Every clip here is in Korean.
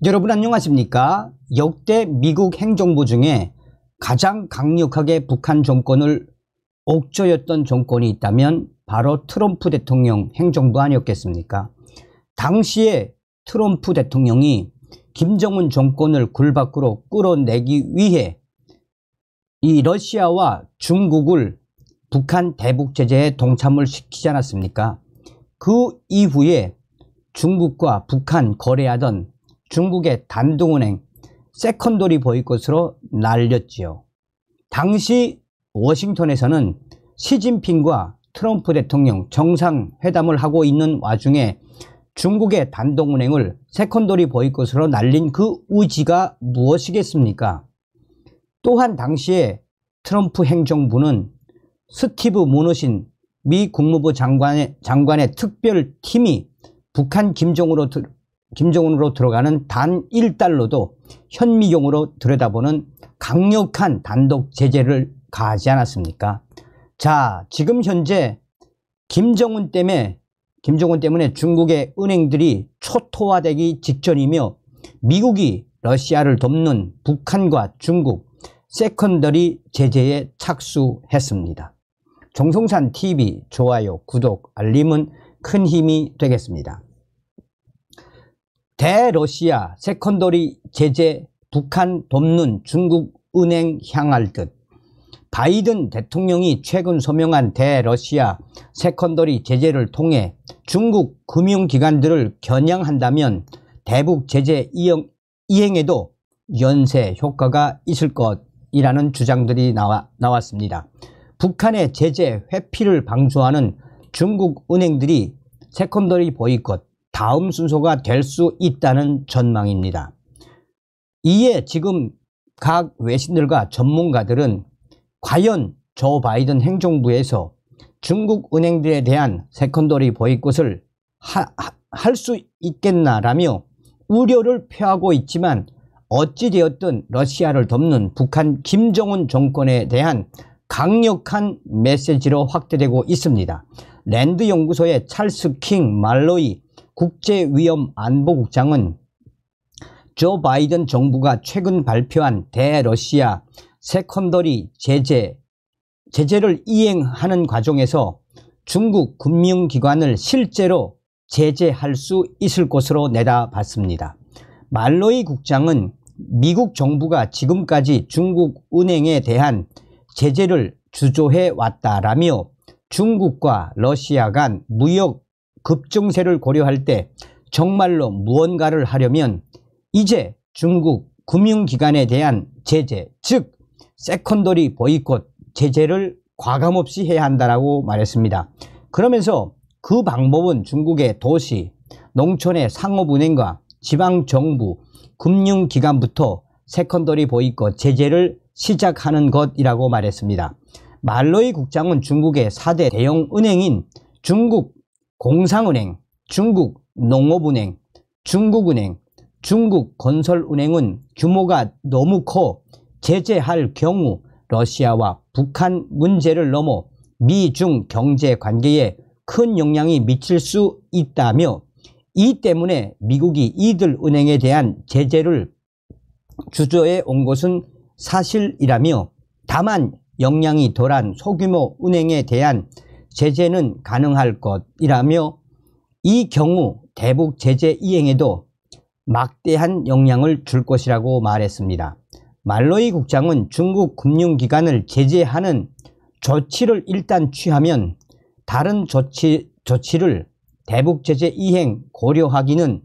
여러분 안녕하십니까? 역대 미국 행정부 중에 가장 강력하게 북한 정권을 옥죄었던 정권이 있다면 바로 트럼프 대통령 행정부 아니었겠습니까? 당시에 트럼프 대통령이 김정은 정권을 굴 밖으로 끌어내기 위해 이 러시아와 중국을 북한 대북 제재에 동참을 시키지 않았습니까? 그 이후에 중국과 북한 거래하던 중국의 단독은행 세컨더리 보이콧으로 날렸지요. 당시 워싱턴에서는 시진핑과 트럼프 대통령 정상회담을 하고 있는 와중에 중국의 단독은행을 세컨더리 보이콧으로 날린 그 의지가 무엇이겠습니까? 또한 당시에 트럼프 행정부는 스티브 무너신 미 국무부 장관의 특별팀이 북한 김정은으로 들어가는 단 1달러도 현미경으로 들여다보는 강력한 단독 제재를 가하지 않았습니까? 자, 지금 현재 김정은 때문에 중국의 은행들이 초토화되기 직전이며 미국이 러시아를 돕는 북한과 중국 세컨더리 제재에 착수했습니다. 정성산 TV 좋아요, 구독, 알림은 큰 힘이 되겠습니다. 대러시아 세컨더리 제재 북한 돕는 중국 은행 향할 듯 바이든 대통령이 최근 서명한 대러시아 세컨더리 제재를 통해 중국 금융기관들을 겨냥한다면 대북 제재 이행에도 연쇄 효과가 있을 것이라는 주장들이 나왔습니다. 북한의 제재 회피를 방조하는 중국 은행들이 세컨더리 보이콧 다음 순서가 될 수 있다는 전망입니다. 이에 지금 각 외신들과 전문가들은 과연 조 바이든 행정부에서 중국 은행들에 대한 세컨더리 보이콧을 할 수 있겠나라며 우려를 표하고 있지만 어찌되었든 러시아를 돕는 북한 김정은 정권에 대한 강력한 메시지로 확대되고 있습니다. 랜드 연구소의 찰스 킹 말로이 국제위험안보국장은 조 바이든 정부가 최근 발표한 대러시아 세컨더리 제재를 이행하는 과정에서 중국 금융기관을 실제로 제재할 수 있을 것으로 내다봤습니다. 말로이 국장은 미국 정부가 지금까지 중국 은행에 대한 제재를 주조해 왔다라며 중국과 러시아 간 무역 급증세를 고려할 때 정말로 무언가를 하려면 이제 중국 금융기관에 대한 제재, 즉 세컨더리 보이콧 제재를 과감없이 해야 한다라고 말했습니다. 그러면서 그 방법은 중국의 도시, 농촌의 상업은행과 지방정부, 금융기관부터 세컨더리 보이콧 제재를 시작하는 것이라고 말했습니다. 말로이 국장은 중국의 4대 대형 은행인 중국 공상은행, 중국 농업은행, 중국은행, 중국건설은행은 규모가 너무 커 제재할 경우 러시아와 북한 문제를 넘어 미중 경제 관계에 큰 영향이 미칠 수 있다며 이 때문에 미국이 이들 은행에 대한 제재를 주저해 온 것은 사실이라며 다만 영향이 덜한 소규모 은행에 대한 제재는 가능할 것이라며 이 경우 대북 제재 이행에도 막대한 영향을 줄 것이라고 말했습니다. 말로이 국장은 중국 금융기관을 제재하는 조치를 일단 취하면 다른 조치를 대북 제재 이행 고려하기는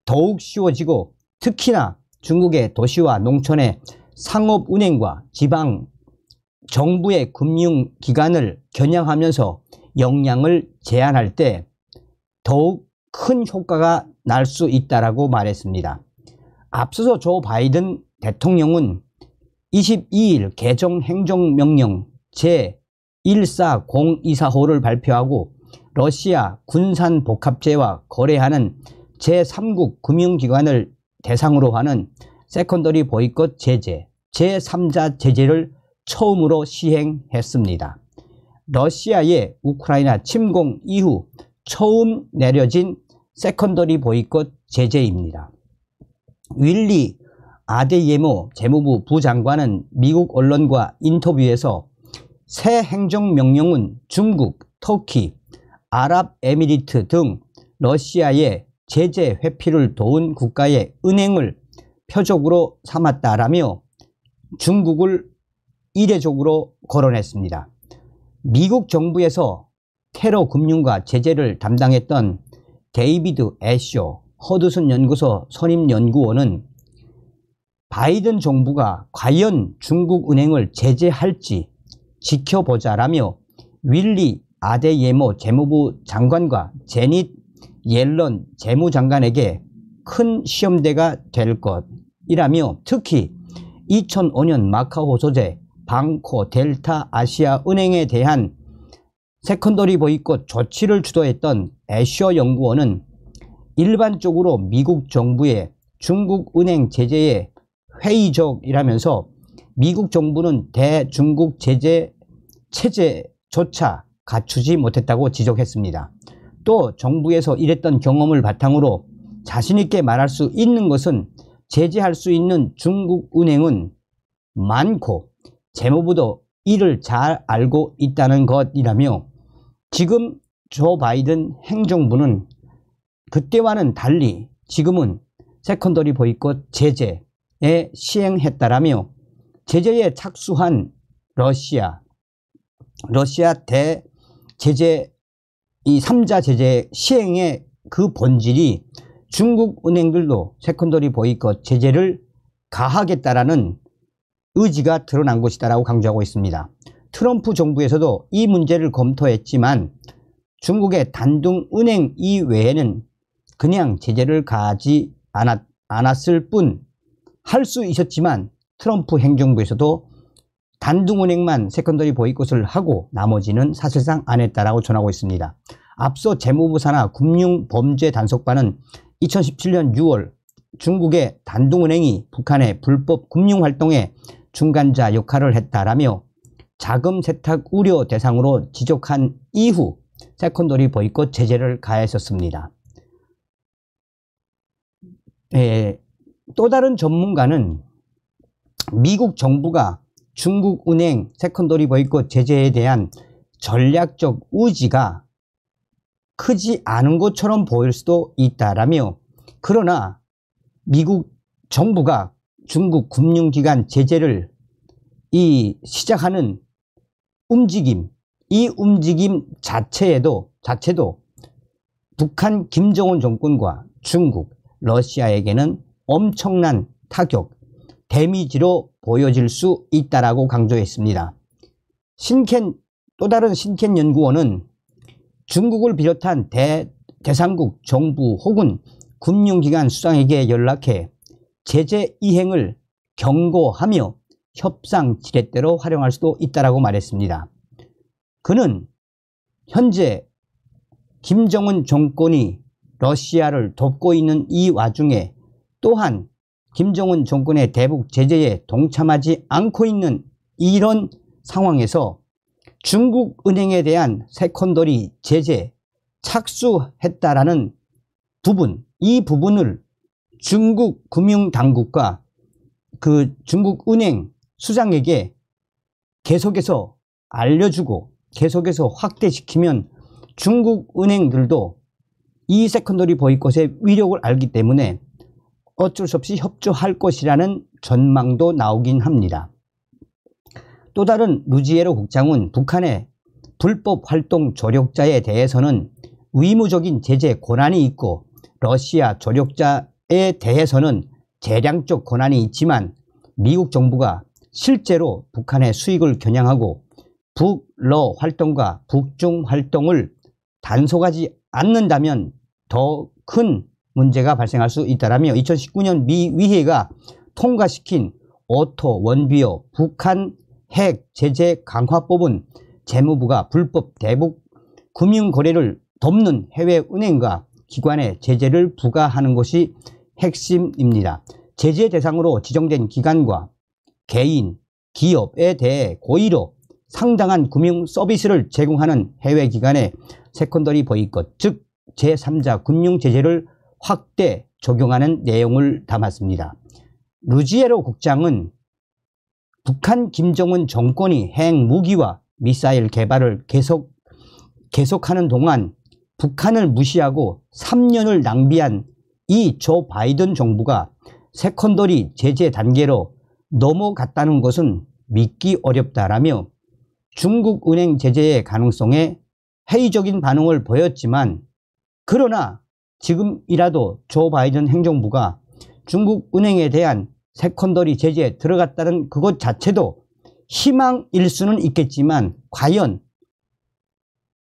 더욱 쉬워지고 특히나 중국의 도시와 농촌의 상업은행과 지방 정부의 금융기관을 겨냥하면서 영향을 제한할 때 더욱 큰 효과가 날 수 있다라고 말했습니다. 앞서서 조 바이든 대통령은 22일 개정 행정명령 제14024호를 발표하고 러시아 군산복합체와 거래하는 제3국 금융기관을 대상으로 하는 세컨더리 보이콧 제재, 제3자 제재를 처음으로 시행했습니다. 러시아의 우크라이나 침공 이후 처음 내려진 세컨더리 보이콧 제재입니다. 윌리 아데예모 재무부 부장관은 미국 언론과 인터뷰에서 새 행정명령은 중국, 터키, 아랍에미리트 등 러시아의 제재 회피를 도운 국가의 은행을 표적으로 삼았다라며 중국을 이례적으로 거론했습니다. 미국 정부에서 테러 금융과 제재를 담당했던 데이비드 애쇼 허드슨 연구소 선임 연구원은 바이든 정부가 과연 중국 은행을 제재할지 지켜보자라며 윌리 아데예모 재무부 장관과 제닛 옐런 재무장관에게 큰 시험대가 될 것이라며 특히 2005년 마카오 소재 방코 델타 아시아 은행에 대한 세컨더리 보이콧 조치를 주도했던 애쇼 연구원은 일반적으로 미국 정부의 중국 은행 제재에 회의적이라면서 미국 정부는 대중국 제재 체제조차 갖추지 못했다고 지적했습니다. 또 정부에서 이랬던 경험을 바탕으로 자신있게 말할 수 있는 것은 제재할 수 있는 중국 은행은 많고 재무부도 이를 잘 알고 있다는 것이라며 지금 조 바이든 행정부는 그때와는 달리 지금은 세컨더리 보이콧 제재에 시행했다라며 제재에 착수한 러시아 대제재 이 3자 제재 시행의 그 본질이 중국 은행들도 세컨더리 보이콧 제재를 가하겠다라는 의지가 드러난 것이다라고 강조하고 있습니다. 트럼프 정부에서도 이 문제를 검토했지만 중국의 단둥 은행 이외에는 그냥 제재를 가하지 않았을 뿐 할 수 있었지만 트럼프 행정부에서도 단둥은행만 세컨더리 보이콧을 하고 나머지는 사실상 안 했다라고 전하고 있습니다. 앞서 재무부 산하 금융범죄단속반은 2017년 6월 중국의 단둥은행이 북한의 불법 금융활동에 중간자 역할을 했다라며 자금 세탁 우려 대상으로 지적한 이후 세컨더리 보이콧 제재를 가했었습니다. 또 다른 전문가는 미국 정부가 중국 은행 세컨더리 보이콧 제재에 대한 전략적 의지가 크지 않은 것처럼 보일 수도 있다라며 그러나 미국 정부가 중국 금융기관 제재를 시작하는 움직임, 이 움직임 자체도 북한 김정은 정권과 중국, 러시아에게는 엄청난 타격, 데미지로 보여질 수 있다라고 강조했습니다. 또 다른 신켄 연구원은 중국을 비롯한 대상국 정부 혹은 금융기관 수장에게 연락해 제재 이행을 경고하며 협상 지렛대로 활용할 수도 있다라고 말했습니다. 그는 현재 김정은 정권이 러시아를 돕고 있는 이 와중에 또한 김정은 정권의 대북 제재에 동참하지 않고 있는 이런 상황에서 중국 은행에 대한 세컨더리 제재 착수했다라는 부분, 이 부분을 중국 금융당국과 그 중국 은행 수장에게 계속해서 알려주고 계속해서 확대시키면 중국 은행들도 이 세컨더리 보이콧의 위력을 알기 때문에 어쩔 수 없이 협조할 것이라는 전망도 나오긴 합니다. 또 다른 루지에로 국장은 북한의 불법 활동 조력자에 대해서는 의무적인 제재 권한이 있고 러시아 조력자에 대해서는 재량적 권한이 있지만 미국 정부가 실제로 북한의 수익을 겨냥하고 북러 활동과 북중 활동을 단속하지 않는다면 더 큰 문제가 발생할 수 있다라며 2019년 미 의회가 통과시킨 오토 원비어 북한 핵 제재 강화법은 재무부가 불법 대북 금융거래를 돕는 해외은행과 기관에 제재를 부과하는 것이 핵심입니다. 제재 대상으로 지정된 기관과 개인, 기업에 대해 고의로 상당한 금융 서비스를 제공하는 해외기관에 세컨더리 보이콧, 즉 제3자 금융 제재를 확대 적용하는 내용을 담았습니다. 루지에로 국장은 북한 김정은 정권이 핵무기와 미사일 개발을 계속하는 동안 북한을 무시하고 3년을 낭비한 이 조 바이든 정부가 세컨더리 제재 단계로 넘어갔다는 것은 믿기 어렵다라며 중국 은행 제재의 가능성에 회의적인 반응을 보였지만, 그러나 지금이라도 조 바이든 행정부가 중국 은행에 대한 세컨더리 제재에 들어갔다는 그것 자체도 희망일 수는 있겠지만 과연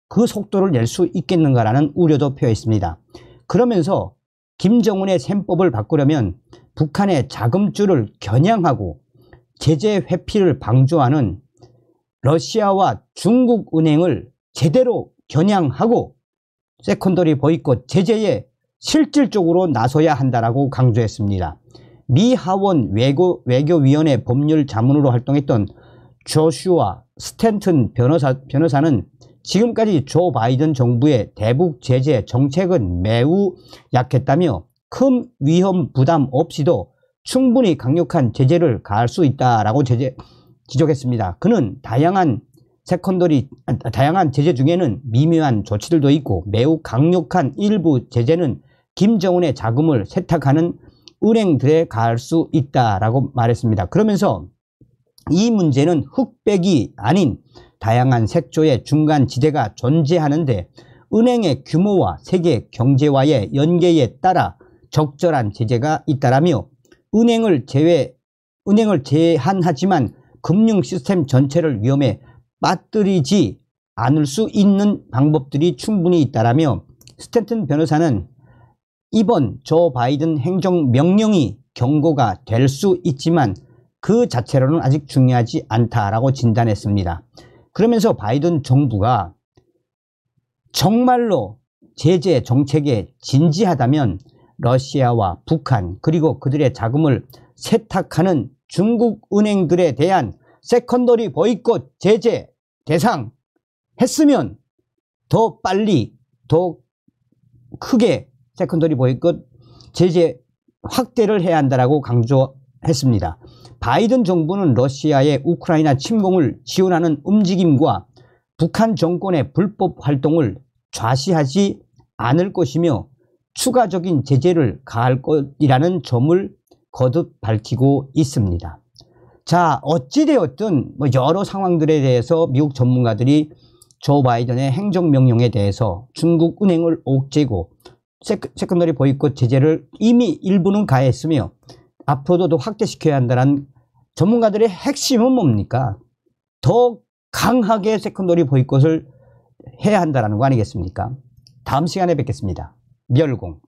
그 속도를 낼 수 있겠는가라는 우려도 표했습니다. 그러면서 김정은의 셈법을 바꾸려면 북한의 자금줄을 겨냥하고 제재 회피를 방조하는 러시아와 중국 은행을 제대로 겨냥하고 세컨더리 보이콧 제재에 실질적으로 나서야 한다라고 강조했습니다. 미 하원 외교위원회 법률 자문으로 활동했던 조슈아 스탠튼 변호사는 지금까지 조 바이든 정부의 대북 제재 정책은 매우 약했다며 큰 위험 부담 없이도 충분히 강력한 제재를 가할 수 있다라고 지적했습니다. 그는 다양한 제재 중에는 미묘한 조치들도 있고 매우 강력한 일부 제재는 김정은의 자금을 세탁하는 은행들에 가할 수 있다라고 말했습니다. 그러면서 이 문제는 흑백이 아닌 다양한 색조의 중간 지대가 존재하는데 은행의 규모와 세계 경제와의 연계에 따라 적절한 제재가 있다라며 은행을 제한하지만 금융 시스템 전체를 위험에 빠뜨리지 않을 수 있는 방법들이 충분히 있다라며 스탠튼 변호사는 이번 조 바이든 행정명령이 경고가 될 수 있지만 그 자체로는 아직 중요하지 않다라고 진단했습니다. 그러면서 바이든 정부가 정말로 제재 정책에 진지하다면 러시아와 북한 그리고 그들의 자금을 세탁하는 중국 은행들에 대한 세컨더리 보이콧 제재 대상 했으면 더 빨리 더 크게 세컨더리 보이콧 제재 확대를 해야 한다라고 강조했습니다. 바이든 정부는 러시아의 우크라이나 침공을 지원하는 움직임과 북한 정권의 불법 활동을 좌시하지 않을 것이며 추가적인 제재를 가할 것이라는 점을 거듭 밝히고 있습니다. 자, 어찌되었든 여러 상황들에 대해서 미국 전문가들이 조 바이든의 행정명령에 대해서 중국 은행을 옥죄고 세컨더리 보이콧 제재를 이미 일부는 가했으며 앞으로도 더 확대시켜야 한다는 전문가들의 핵심은 뭡니까? 더 강하게 세컨더리 보이콧을 해야 한다는 거 아니겠습니까? 다음 시간에 뵙겠습니다. 멸공.